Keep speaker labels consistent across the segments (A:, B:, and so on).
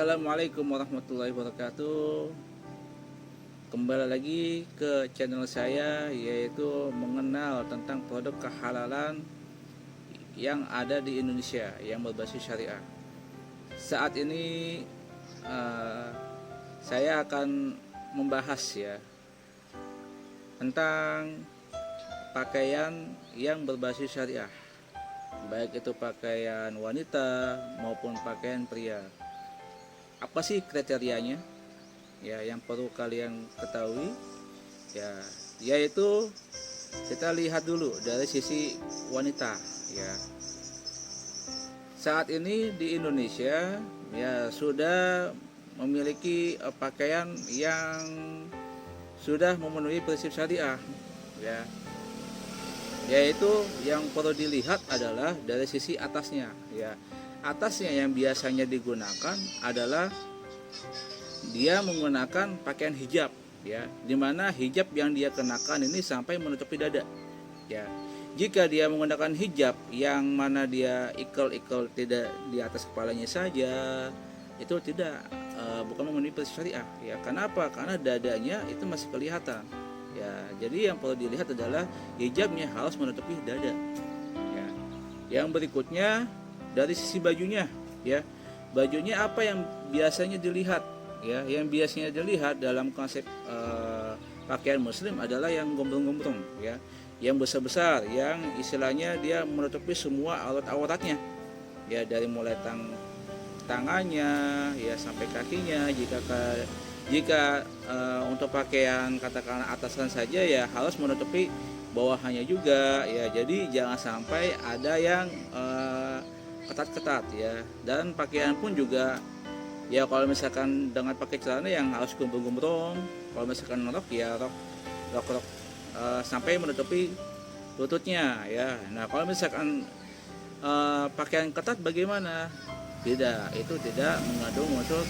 A: Assalamualaikum warahmatullahi wabarakatuh. Kembali lagi ke channel saya, yaitu mengenal tentang produk kehalalan yang ada di Indonesia yang berbasis syariah. Saat ini saya akan membahas tentang pakaian yang berbasis syariah, baik itu pakaian wanita maupun pakaian pria. Apa sih kriterianya? Yang perlu kalian ketahui yaitu kita lihat dulu dari sisi wanita. Saat ini di Indonesia sudah memiliki pakaian yang sudah memenuhi prinsip syariah, yaitu yang perlu dilihat adalah dari sisi atasnya. Atasnya yang biasanya digunakan adalah dia menggunakan pakaian hijab, dimana hijab yang dia kenakan ini sampai menutupi dada. Jika dia menggunakan hijab yang mana dia ikal tidak di atas kepalanya saja, itu bukan memenuhi prinsip syariah. Kenapa? Karena dadanya itu masih kelihatan. Jadi yang perlu dilihat adalah hijabnya harus menutupi dada. Yang berikutnya dari sisi bajunya, bajunya apa yang biasanya dilihat? Yang biasanya dilihat dalam konsep pakaian muslim adalah yang gombrong-gombrong, yang besar-besar, yang istilahnya dia menutupi semua aurat-auratnya, dari mulai tangannya sampai kakinya. Jika untuk pakaian katakanlah atasan saja harus menutupi bawahannya juga, jadi jangan sampai ada yang ketat-ketat, dan pakaian pun juga kalau misalkan dengan pakai celana yang harus gombrong-gombrong, kalau misalkan rok rok sampai menutupi lututnya, Nah kalau misalkan pakaian ketat bagaimana? Itu tidak mengandung unsur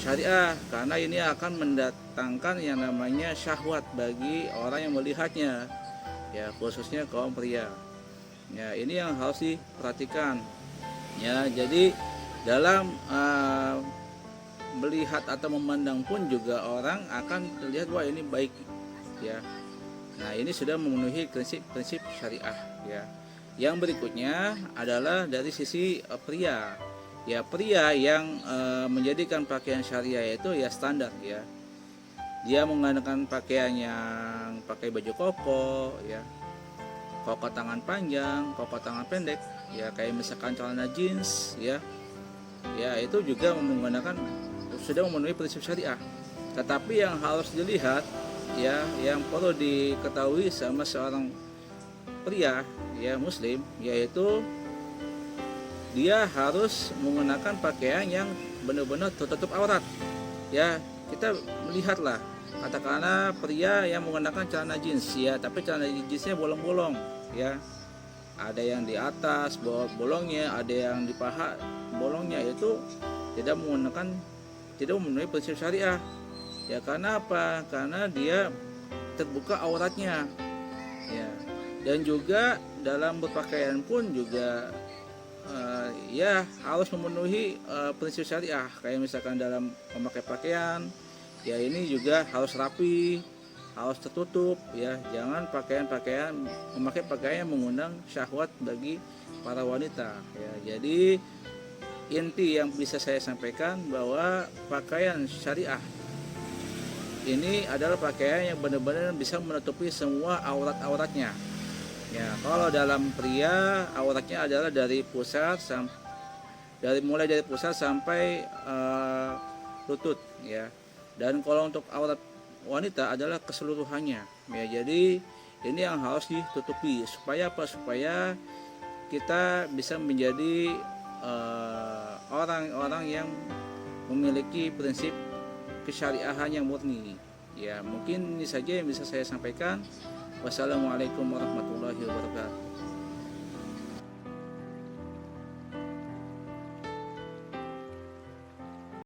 A: syariah, karena ini akan mendatangkan yang namanya syahwat bagi orang yang melihatnya, khususnya kaum pria. Ini yang harus diperhatikan. Jadi dalam melihat atau memandang pun juga orang akan terlihat wah ini baik, Nah ini sudah memenuhi prinsip syariah, Yang berikutnya adalah dari sisi pria. Pria yang menjadikan pakaian syariah itu standar, Dia menggunakan pakaian yang pakai baju koko tangan panjang, koko tangan pendek, kayak misalkan celana jeans, itu juga menggunakan sudah memenuhi prinsip syariah. Tetapi yang harus dilihat, yang perlu diketahui sama seorang pria, muslim, yaitu dia harus menggunakan pakaian yang benar-benar tertutup aurat. Kita melihatlah, katakanlah pria yang menggunakan celana jeans, tapi celana jeansnya bolong-bolong, ada yang di atas bawah bolongnya, ada yang di paha bolongnya, itu tidak memenuhi prinsip syariah. Karena apa? Karena dia terbuka auratnya, dan juga dalam berpakaian pun juga harus memenuhi prinsip syariah. Kayak misalkan dalam memakai pakaian, ini juga harus rapi, harus tertutup, jangan memakai pakaian yang mengundang syahwat bagi para wanita, Jadi inti yang bisa saya sampaikan bahwa pakaian syariah ini adalah pakaian yang benar-benar bisa menutupi semua aurat-auratnya. Kalau dalam pria auratnya adalah mulai dari pusar sampai lutut, Dan kalau untuk aurat wanita adalah keseluruhannya, Jadi ini yang harus ditutupi supaya apa? Supaya kita bisa menjadi orang-orang yang memiliki prinsip kesyariahan yang murni. Mungkin ini saja yang bisa saya sampaikan. Wassalamualaikum warahmatullahi wabarakatuh.